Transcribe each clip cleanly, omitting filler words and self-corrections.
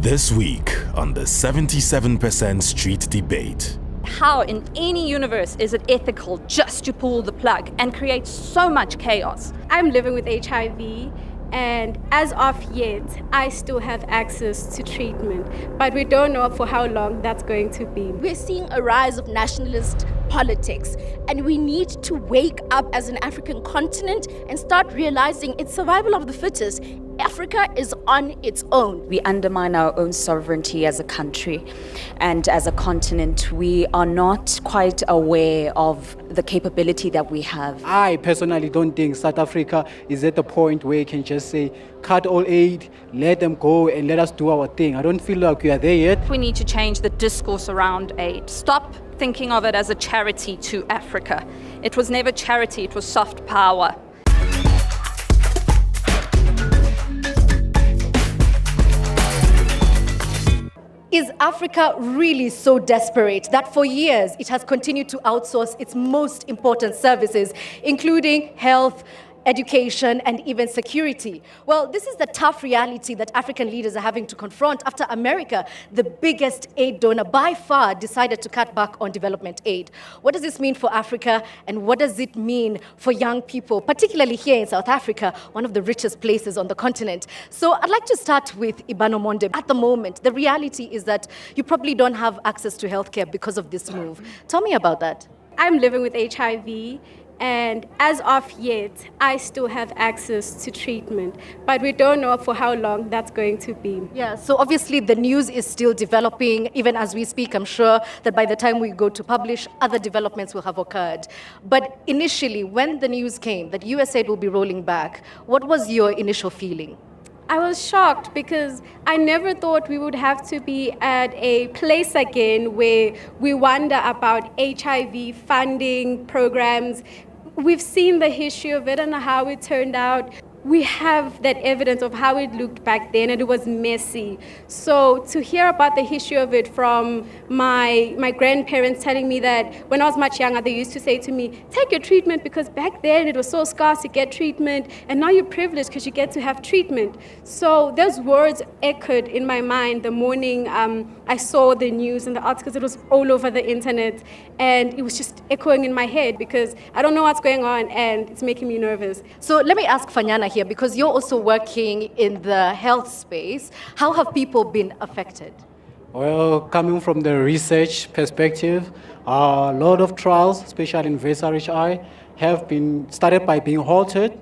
This week on the 77% Street Debate. How in any universe is it ethical just to pull the plug and create so much chaos? I'm living with HIV, and as of yet, I still have access to treatment, but we don't know for how long that's going to be. We're seeing a rise of nationalist politics, and we need to wake up as an African continent and start realizing it's survival of the fittest. Africa is on its own. We undermine our own sovereignty as a country, and as a continent, we are not quite aware of the capability that we have. I personally don't think South Africa is at the point where you can just say, cut all aid, let them go and let us do our thing. I don't feel like we are there yet. We need to change the discourse around aid. Stop thinking of it as a charity to Africa. It was never charity, it was soft power. Is Africa really so desperate that for years it has continued to outsource its most important services, including health, education, and even security? Well, this is the tough reality that African leaders are having to confront after America, the biggest aid donor by far, decided to cut back on development aid. What does this mean for Africa, and what does it mean for young people, particularly here in South Africa, one of the richest places on the continent? So I'd like to start with Ibano Monde. At the moment, the reality is that you probably don't have access to healthcare because of this move. Tell me about that. I'm living with HIV, and as of yet, I still have access to treatment, but we don't know for how long that's going to be. Yeah, so obviously the news is still developing. Even as we speak, I'm sure that by the time we go to publish, other developments will have occurred. But initially, when the news came that USAID will be rolling back, what was your initial feeling? I was shocked because I never thought we would have to be at a place again where we wonder about HIV funding programs. We've seen the history of it and how it turned out. We have that evidence of how it looked back then, and it was messy. So to hear about the history of it from my grandparents telling me that when I was much younger, they used to say to me, take your treatment, because back then it was so scarce to get treatment, and now you're privileged because you get to have treatment. So those words echoed in my mind the morning I saw the news and the articles. It was all over the internet, and it was just echoing in my head because I don't know what's going on, and it's making me nervous. So let me ask Fanyana here, because you're also working in the health space. How have people been affected? Well, coming from the research perspective, a lot of trials, especially in VSRHI, have been started by being halted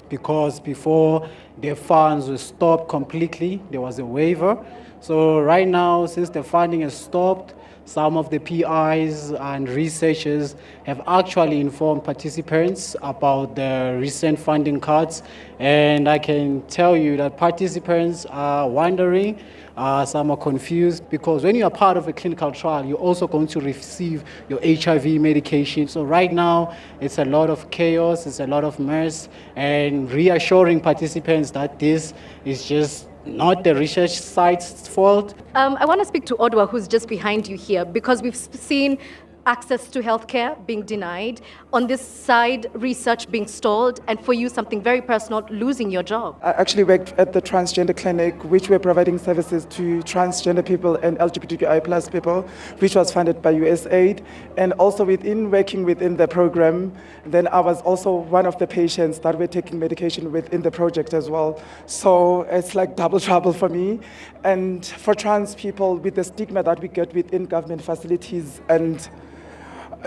because before their funds were stopped completely, there was a waiver. So right now, since the funding has stopped, some of the PIs and researchers have actually informed participants about the recent funding cuts. And I can tell you that participants are wondering, some are confused, because when you are part of a clinical trial, you're also going to receive your HIV medication. So right now, it's a lot of chaos, it's a lot of mess, and reassuring participants that this is just not the research site's fault. I want to speak to Odwa, who's just behind you here, because we've seen access to healthcare being denied. On this side, research being stalled, and for you, something very personal, losing your job. I actually worked at the transgender clinic, which were providing services to transgender people and LGBTQI+ people, which was funded by USAID. And also working within the program, then I was also one of the patients that were taking medication within the project as well. So it's like double trouble for me. And for trans people, with the stigma that we get within government facilities, and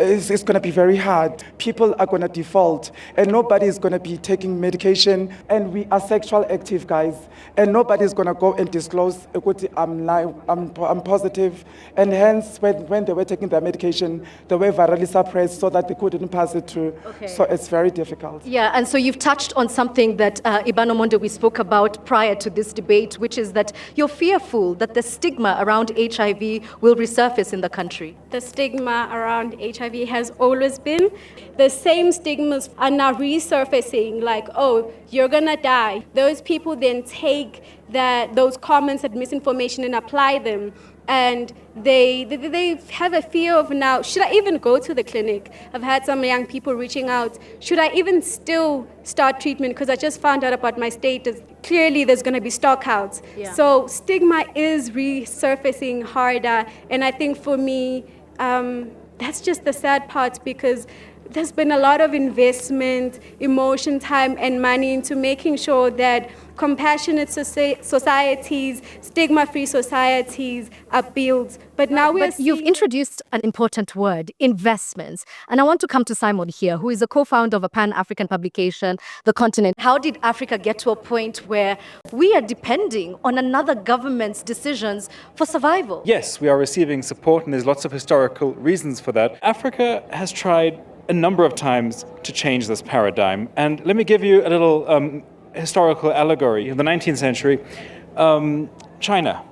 it's going to be very hard. People are going to default, and nobody is going to be taking medication. And we are sexual active guys, and nobody is going to go and disclose, I'm positive. And hence, when they were taking their medication, they were virally suppressed so that they couldn't pass it through. Okay. So it's very difficult. Yeah, and so you've touched on something that Ibano Monde, we spoke about prior to this debate, which is that you're fearful that the stigma around HIV will resurface in the country. The stigma around HIV has always been. The same stigmas are now resurfacing, like, oh, you're gonna die. Those people then take those comments and misinformation and apply them and they have a fear of now, should I even go to the clinic? I've had some young people reaching out, should I even still start treatment because I just found out about my status? Clearly there's going to be stockouts. Yeah. So stigma is resurfacing harder, and I think for me, that's just the sad part, because there's been a lot of investment, emotion, time, and money into making sure that compassionate societies, stigma-free societies are built. But now You've introduced an important word, investments. And I want to come to Simon here, who is a co-founder of a Pan-African publication, The Continent. How did Africa get to a point where we are depending on another government's decisions for survival? Yes, we are receiving support, and there's lots of historical reasons for that. Africa has tried a number of times to change this paradigm. And let me give you a little historical allegory. In the 19th century, China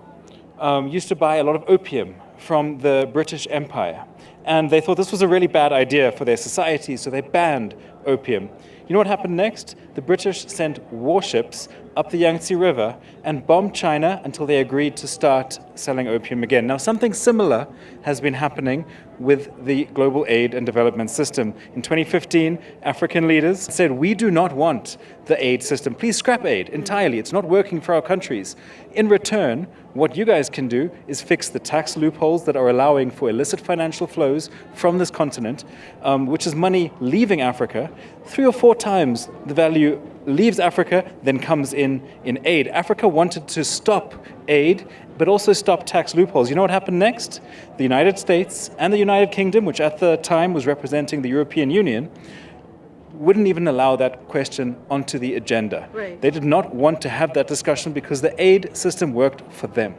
used to buy a lot of opium from the British Empire. And they thought this was a really bad idea for their society, so they banned opium. You know what happened next? The British sent warships up the Yangtze River and bombed China until they agreed to start selling opium again. Now, something similar has been happening with the global aid and development system. In 2015, African leaders said, we do not want the aid system. Please scrap aid entirely. It's not working for our countries. In return, what you guys can do is fix the tax loopholes that are allowing for illicit financial flows from this continent, which is money leaving Africa. 3 or 4 times the value leaves Africa, then comes in aid. Africa wanted to stop aid, but also stop tax loopholes. You know what happened next? The United States and the United Kingdom, which at the time was representing the European Union, wouldn't even allow that question onto the agenda. Right. They did not want to have that discussion because the aid system worked for them.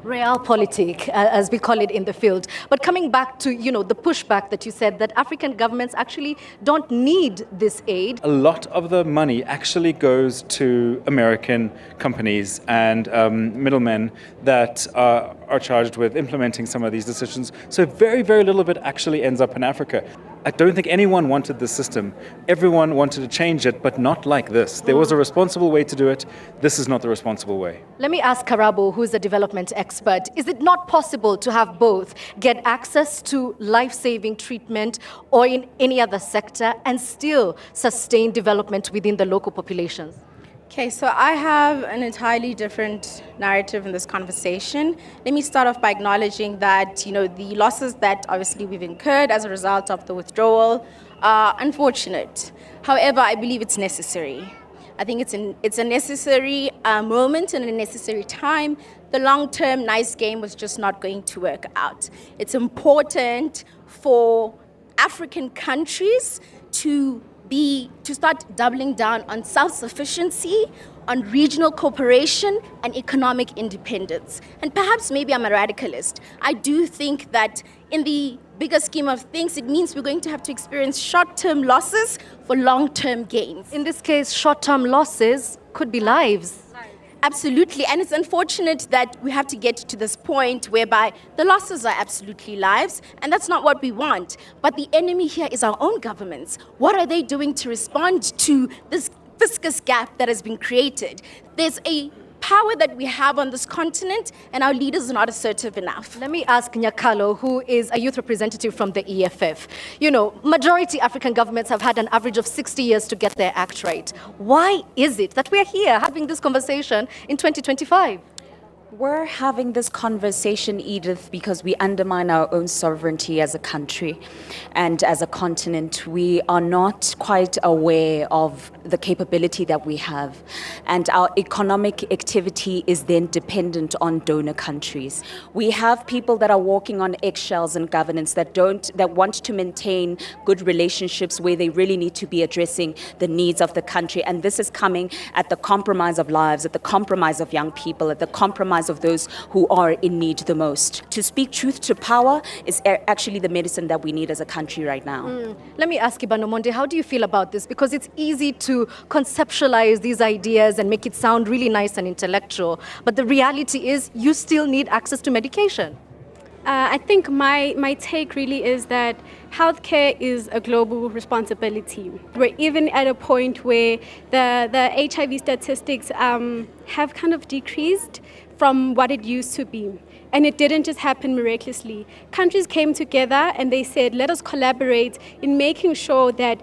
Realpolitik, as we call it in the field. But coming back to, the pushback that you said, that African governments actually don't need this aid. A lot of the money actually goes to American companies and middlemen that are charged with implementing some of these decisions. So very, very little of it actually ends up in Africa. I don't think anyone wanted this system. Everyone wanted to change it, but not like this. There was a responsible way to do it. This is not the responsible way. Let me ask Karabo, who's a development expert, is it not possible to have both, get access to life-saving treatment or in any other sector and still sustain development within the local populations? Okay, so I have an entirely different narrative in this conversation. Let me start off by acknowledging that, the losses that obviously we've incurred as a result of the withdrawal are unfortunate. However, I believe it's necessary. I think it's a necessary moment and a necessary time. The long-term nice game was just not going to work out. It's important for African countries to start doubling down on self-sufficiency, on regional cooperation and economic independence. And perhaps maybe I'm a radicalist. I do think that in the bigger scheme of things, it means we're going to have to experience short-term losses for long-term gains. In this case, short-term losses could be lives. Absolutely, and it's unfortunate that we have to get to this point whereby the losses are absolutely lives, and that's not what we want. But the enemy here is our own governments. What are they doing to respond to this fiscus gap that has been created? There's a power that we have on this continent, and our leaders are not assertive enough. Let me ask Nyakalo, who is a youth representative from the EFF. Majority African governments have had an average of 60 years to get their act right. Why is it that we're here having this conversation in 2025? We're having this conversation, Edith, because we undermine our own sovereignty as a country and as a continent. We are not quite aware of the capability that we have, and our economic activity is then dependent on donor countries. We have people that are walking on eggshells in governance that want to maintain good relationships where they really need to be addressing the needs of the country, and this is coming at the compromise of lives, at the compromise of young people, at the compromise of those who are in need the most. To speak truth to power is actually the medicine that we need as a country right now. Let me ask you, Banomonde, how do you feel about this? Because it's easy to conceptualize these ideas and make it sound really nice and intellectual, but the reality is you still need access to medication. I think my take really is that healthcare is a global responsibility. We're even at a point where the HIV statistics have kind of decreased from what it used to be. And it didn't just happen miraculously. Countries came together and they said, let us collaborate in making sure that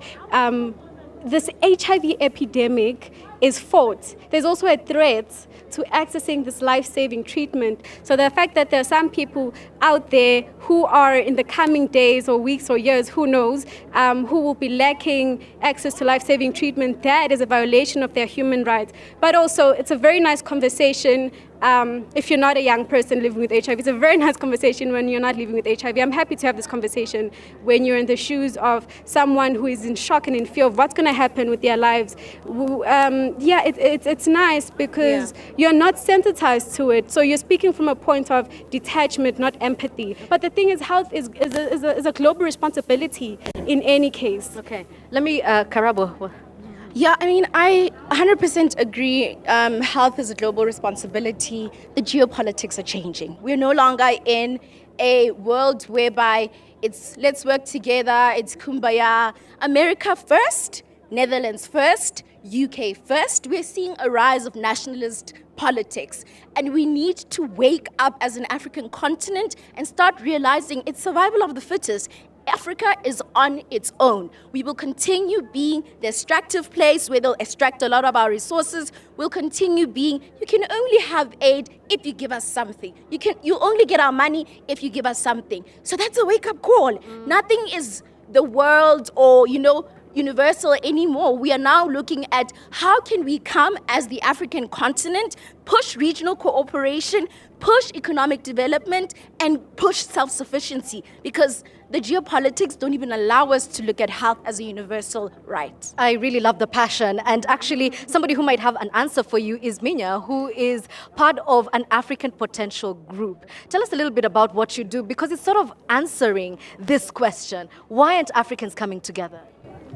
this HIV epidemic is fought. There's also a threat to accessing this life-saving treatment. So the fact that there are some people out there who are in the coming days or weeks or years, who knows, who will be lacking access to life-saving treatment, that is a violation of their human rights. But also, it's a very nice conversation if you're not a young person living with HIV. It's a very nice conversation when you're not living with HIV. I'm happy to have this conversation when you're in the shoes of someone who is in shock and in fear of what's going to happen with their lives. It's nice because you're not sensitized to it. So you're speaking from a point of detachment, not empathy. But the thing is, health is a global responsibility in any case. Okay, let me, Karabo. Yeah, I mean, I 100% agree. Health is a global responsibility. The geopolitics are changing. We're no longer in a world whereby it's let's work together, it's kumbaya. America first, Netherlands first, UK first. We're seeing a rise of nationalist politics. And we need to wake up as an African continent and start realizing it's survival of the fittest. Africa is on its own. We will continue being the extractive place where they'll extract a lot of our resources. We'll continue being, you can only have aid if you give us something. You only get our money if you give us something. So that's a wake-up call. Nothing is the world or, universal anymore. We are now looking at how can we come as the African continent, push regional cooperation, push economic development, and push self-sufficiency, because the geopolitics don't even allow us to look at health as a universal right. I really love the passion. And actually, somebody who might have an answer for you is Minya, who is part of an African Potential Group. Tell us a little bit about what you do, because it's sort of answering this question. Why aren't Africans coming together?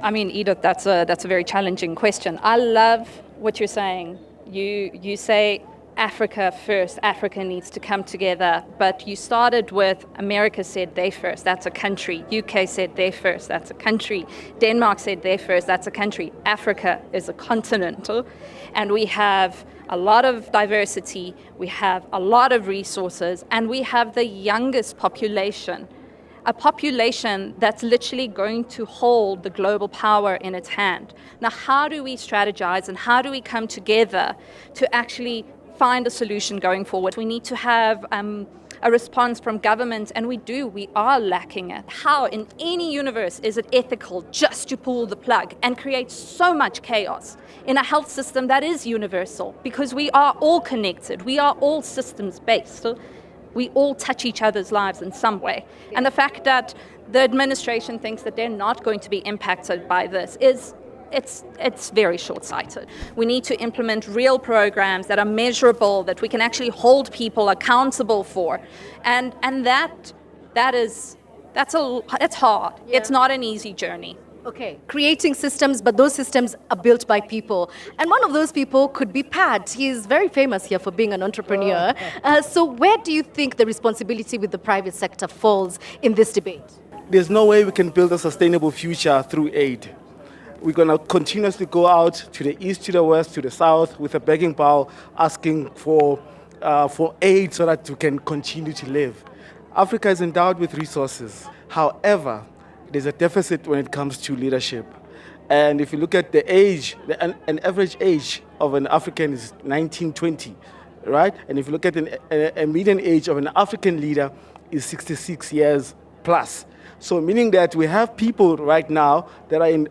I mean, Edith, that's a very challenging question. I love what you're saying. You say Africa first, Africa needs to come together, but you started with America said they first, that's a country. UK said they first, that's a country. Denmark said they first, that's a country. Africa is a continent, and we have a lot of diversity, we have a lot of resources, and we have the youngest population. A population that's literally going to hold the global power in its hand. Now, how do we strategize and how do we come together to actually find a solution going forward? We need to have a response from governments, and we are lacking it. How in any universe is it ethical just to pull the plug and create so much chaos in a health system that is universal? Because we are all connected, we are all systems based. We all touch each other's lives in some way. And the fact that the administration thinks that they're not going to be impacted by this it's very short-sighted. We need to implement real programs that are measurable, that we can actually hold people accountable for. And that's hard. Yeah. It's not an easy journey. Okay, creating systems, but those systems are built by people. And one of those people could be Pat. He's very famous here for being an entrepreneur. So where do you think the responsibility with the private sector falls in this debate? There's no way we can build a sustainable future through aid. We're going to continuously go out to the east, to the west, to the south with a begging bowl, asking for aid so that we can continue to live. Africa is endowed with resources. However, there's a deficit when it comes to leadership. And if you look at the age, an average age of an African is 1920, right? And if you look at a median age of an African leader is 66 years plus. So meaning that we have people right now that are in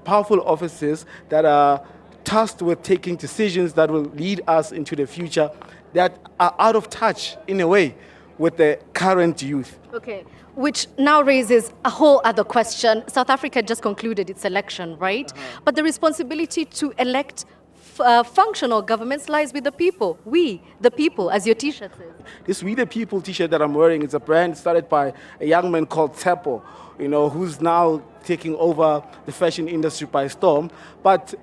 powerful offices that are tasked with taking decisions that will lead us into the future that are out of touch in a way with the current youth. Okay. Which now raises a whole other question. South Africa just concluded its election, right? But the responsibility to elect functional governments lies with the people. We, the people, as your T-shirt says. This We the People T-shirt that I'm wearing is a brand started by a young man called Tsepo, who's now taking over the fashion industry by storm. But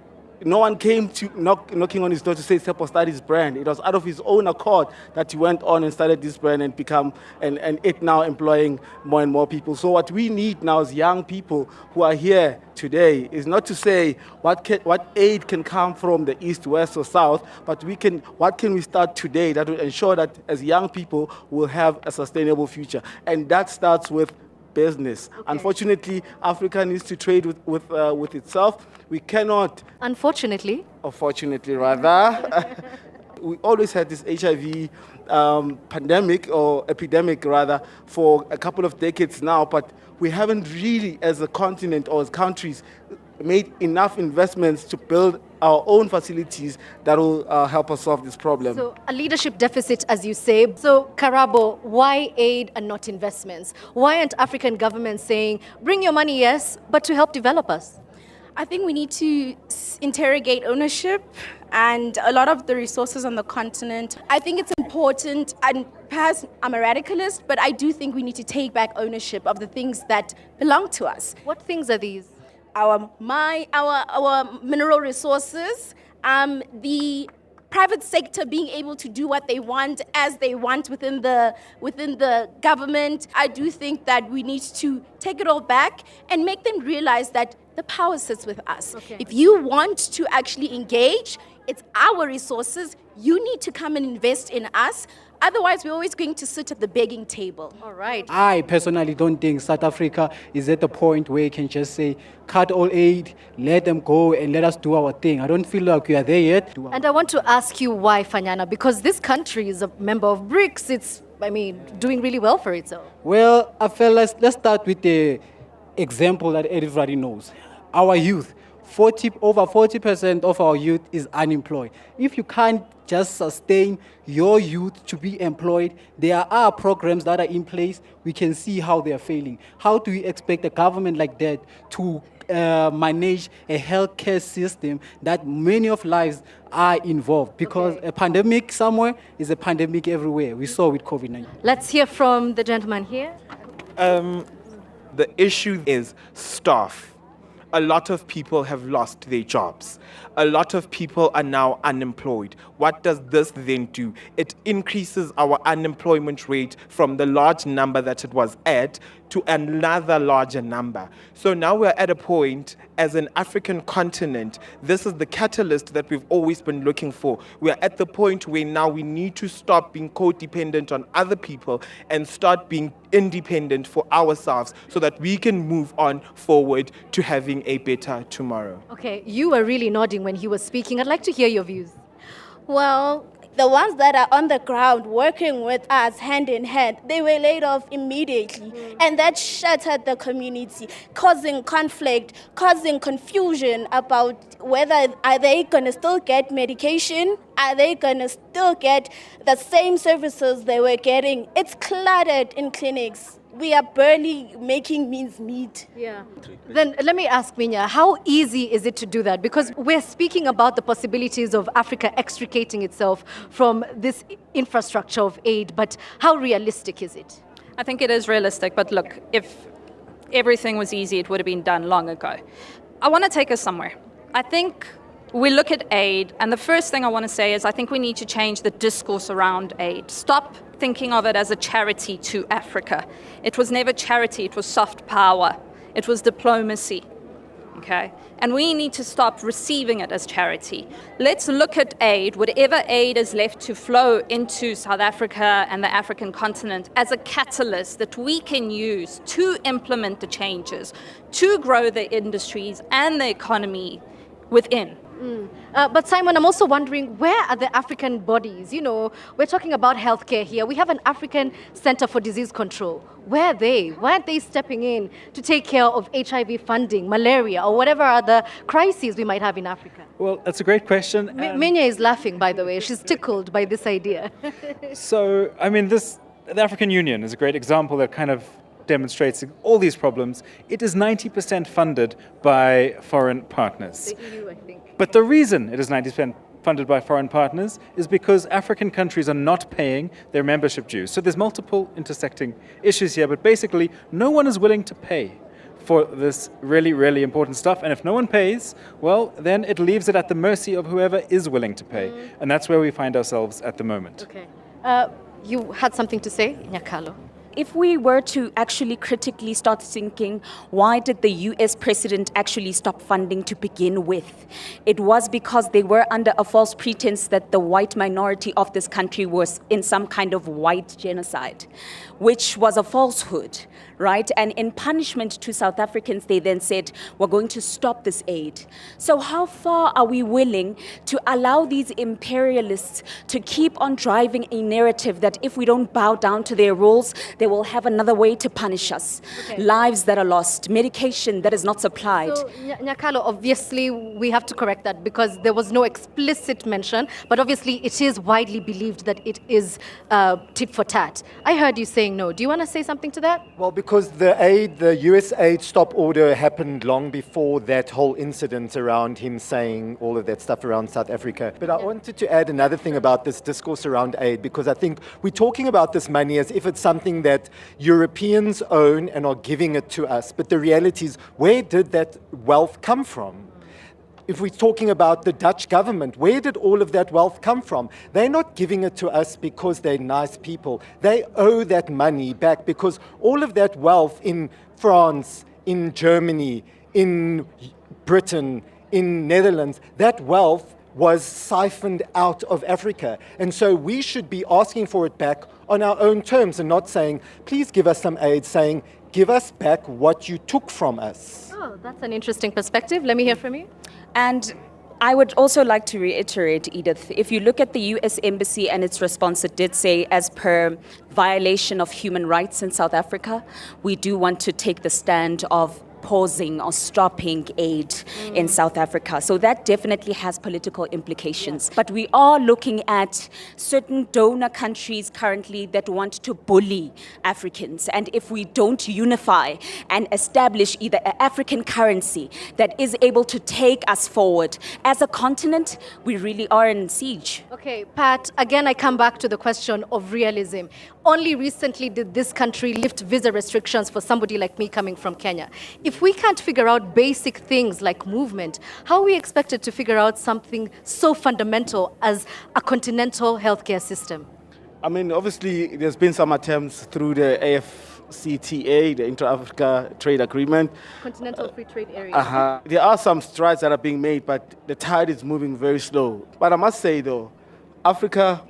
No one came to knocking on his door to say Sepo start his brand. It was out of his own accord that he went on and started this brand and it now employing more and more people. So what we need now as young people who are here today is not to say what aid can come from the east, west, or south, but what can we start today that will ensure that as young people we'll have a sustainable future, and that starts with business. Okay. Unfortunately, Africa needs to trade with itself. We cannot. Unfortunately. Or fortunately, rather. We always had this HIV pandemic or epidemic, rather, for a couple of decades now, but we haven't really, as a continent or as countries, made enough investments to build our own facilities that will help us solve this problem. So a leadership deficit, as you say. So Karabo, why aid and not investments? Why aren't African governments saying, bring your money, yes, but to help develop us? I think we need to interrogate ownership and a lot of the resources on the continent. I think it's important, and perhaps I'm a radicalist, but I do think we need to take back ownership of the things that belong to us. What things are these? Our mineral resources, the private sector being able to do what they want as they want within the government. I do think that we need to take it all back and make them realize that the power sits with us. Okay. If you want to actually engage, it's our resources. You need to come and invest in us. Otherwise, we're always going to sit at the begging table. All right. I personally don't think South Africa is at the point where you can just say, cut all aid, let them go, and let us do our thing. I don't feel like we are there yet. And I want to ask you why, Fanyana, because this country is a member of BRICS. It's, doing really well for itself. Well, I felt let's start with the example that everybody knows. Our youth. Over 40% of our youth is unemployed. If you can't just sustain your youth to be employed, there are programs that are in place. We can see how they are failing. How do we expect a government like that to manage a healthcare system that many of lives are involved? Because a pandemic somewhere is a pandemic everywhere. We saw with COVID-19. Let's hear from the gentleman here. The issue is staff. A lot of people have lost their jobs. A lot of people are now unemployed. What does this then do? It increases our unemployment rate from the large number that it was at to another larger number. So now we're at a point as an African continent, this is the catalyst that we've always been looking for. We're at the point where now we need to stop being codependent on other people and start being independent for ourselves so that we can move on forward to having a better tomorrow. Okay, you were really nodding when he was speaking. I'd like to hear your views. Well, the ones that are on the ground working with us hand in hand, they were laid off immediately. And that shattered the community, causing conflict, causing confusion about whether are they going to still get medication, are they going to still get the same services they were getting. It's cluttered in clinics. We are barely making means meet. Yeah. Then let me ask Minya, how easy is it to do that? Because we're speaking about the possibilities of Africa extricating itself from this infrastructure of aid, but how realistic is it? I think it is realistic, but look, if everything was easy, it would have been done long ago. I want to take us somewhere. I think we look at aid, and the first thing I want to say is I think we need to change the discourse around aid. Stop thinking of it as a charity to Africa. It was never charity, it was soft power. It was diplomacy, okay? And we need to stop receiving it as charity. Let's look at aid, whatever aid is left to flow into South Africa and the African continent, as a catalyst that we can use to implement the changes, to grow the industries and the economy within. But Simon, I'm also wondering, where are the African bodies? You know, we're talking about healthcare here. We have an African Center for Disease Control. Where are they? Why aren't they stepping in to take care of HIV funding, malaria, or whatever other crises we might have in Africa? Well, that's a great question. Minya is laughing, by the way. She's tickled by this idea. So, I mean, the African Union is a great example that kind of demonstrates all these problems. It is 90% funded by foreign partners. The EU, I think. But the reason it is 90% funded by foreign partners is because African countries are not paying their membership dues. So there's multiple intersecting issues here, but basically no one is willing to pay for this really, really important stuff. And if no one pays, well, then it leaves it at the mercy of whoever is willing to pay. And that's where we find ourselves at the moment. Okay. You had something to say, Nyakalo? If we were to actually critically start thinking, why did the US president actually stop funding to begin with? It was because they were under a false pretense that the white minority of this country was in some kind of white genocide, which was a falsehood, right? And in punishment to South Africans, they then said, we're going to stop this aid. So how far are we willing to allow these imperialists to keep on driving a narrative that if we don't bow down to their rules, they will have another way to punish us? Okay. Lives that are lost, medication that is not supplied. So, Nyakalo, obviously, we have to correct that because there was no explicit mention, but obviously it is widely believed that it is tit for tat. I heard you saying no. Do you want to say something to that? Well, because the USAID stop order happened long before that whole incident around him saying all of that stuff around South Africa. But I wanted to add another thing about this discourse around aid, because I think we're talking about this money as if it's something that Europeans own and are giving it to us. But the reality is, where did that wealth come from? If we're talking about the Dutch government, where did all of that wealth come from? They're not giving it to us because they're nice people. They owe that money back because all of that wealth in France, in Germany, in Britain, in Netherlands, that wealth was siphoned out of Africa. And so we should be asking for it back on our own terms and not saying, please give us some aid, saying, give us back what you took from us. Oh, that's an interesting perspective. Let me hear from you. And I would also like to reiterate, Edith, if you look at the US Embassy and its response, it did say, as per violation of human rights in South Africa, we do want to take the stand of pausing or stopping aid in South Africa. So that definitely has political implications. But we are looking at certain donor countries currently that want to bully Africans. And if we don't unify and establish either an African currency that is able to take us forward as a continent, we really are in siege. Okay, Pat, again, I come back to the question of realism. Only recently did this country lift visa restrictions for somebody like me coming from Kenya. If we can't figure out basic things like movement, how are we expected to figure out something so fundamental as a continental healthcare system? I mean, obviously, there's been some attempts through the AfCFTA, the Inter-Africa Trade Agreement. Continental Free Trade Area. There are some strides that are being made, but the tide is moving very slow. But I must say, though, Africa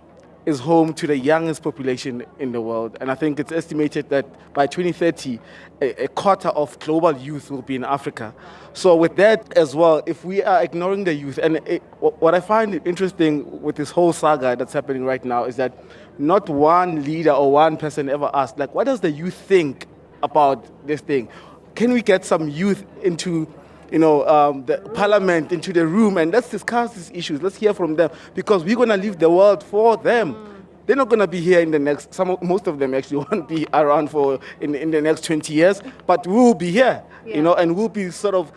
is home to the youngest population in the world. And I think it's estimated that by 2030, a quarter of global youth will be in Africa. So with that as well, if we are ignoring the youth, and what I find interesting with this whole saga that's happening right now is that not one leader or one person ever asked, like, what does the youth think about this thing? Can we get some youth into the parliament, into the room, and let's discuss these issues. Let's hear from them, because we're going to leave the world for them. They're not going to be here in the next, most of them actually won't be around for in the next 20 years, but we'll be here, and we'll be sort of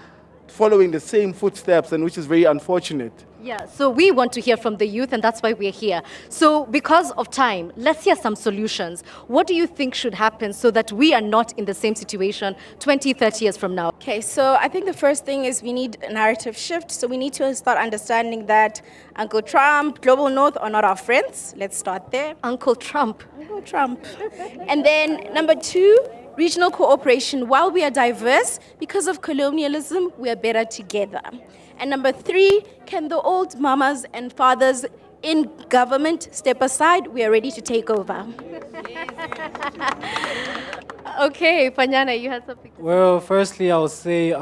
following the same footsteps, and which is very unfortunate. Yeah, so we want to hear from the youth, and that's why we're here. So because of time, let's hear some solutions. What do you think should happen so that we are not in the same situation 20, 30 years from now? Okay, so I think the first thing is we need a narrative shift. So we need to start understanding that Uncle Trump, Global North are not our friends. Let's start there. Uncle Trump. Uncle Trump. And then number 2, regional cooperation. While we are diverse, because of colonialism, we are better together. And number 3, can the old mamas and fathers in government step aside? We are ready to take over. Okay, Panyana, you had something to say. Well, firstly, I would say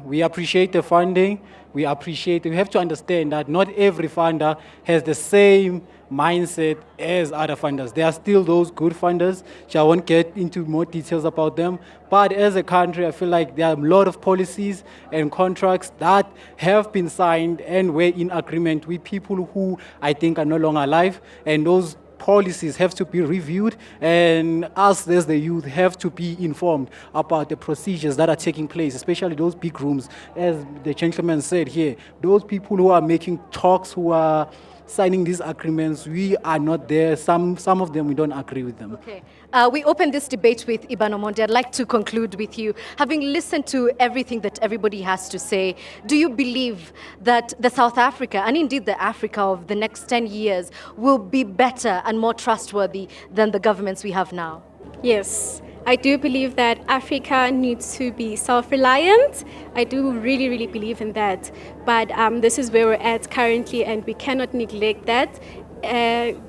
we appreciate the funding. We have to understand that not every funder has the same mindset as other funders. There are still those good funders, which I won't get into more details about them. But as a country, I feel like there are a lot of policies and contracts that have been signed and were in agreement with people who I think are no longer alive. And those policies have to be reviewed, and us as the youth have to be informed about the procedures that are taking place, especially those big rooms. As the gentleman said here, those people who are making talks, who are signing these agreements, we are not there. Some of them, we don't agree with them. Okay. We opened this debate with Iban Omonde. I'd like to conclude with you. Having listened to everything that everybody has to say, do you believe that the South Africa, and indeed the Africa of the next 10 years, will be better and more trustworthy than the governments we have now? Yes, I do believe that Africa needs to be self-reliant. I do really, really believe in that. But this is where we're at currently, and we cannot neglect that.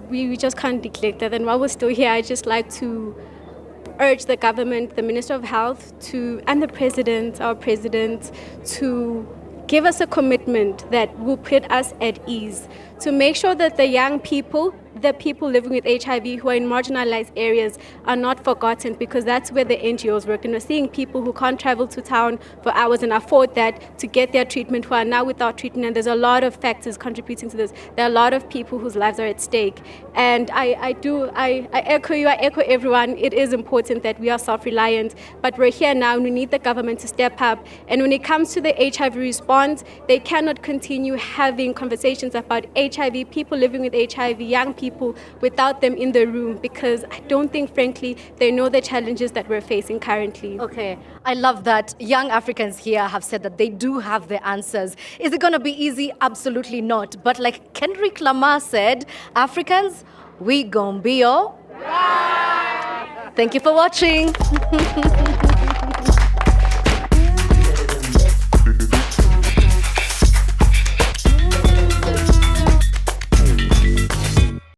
We just can't neglect that. And while we're still here, I'd just like to urge the government, the Minister of Health, and the President, our President, to give us a commitment that will put us at ease, to make sure that the young people, the people living with HIV who are in marginalized areas are not forgotten, because that's where the NGOs work. And we're seeing people who can't travel to town for hours and afford that to get their treatment who are now without treatment. And there's a lot of factors contributing to this. There are a lot of people whose lives are at stake. And I echo you, I echo everyone. It is important that we are self-reliant, but we're here now and we need the government to step up. And when it comes to the HIV response, they cannot continue having conversations about HIV, people living with HIV, young people, without them in the room, because I don't think, frankly, they know the challenges that we're facing currently. Okay, I love that young Africans here have said that they do have the answers. Is it going to be easy? Absolutely not. But like Kendrick Lamar said, Africans, we gon' be all right. Thank you for watching.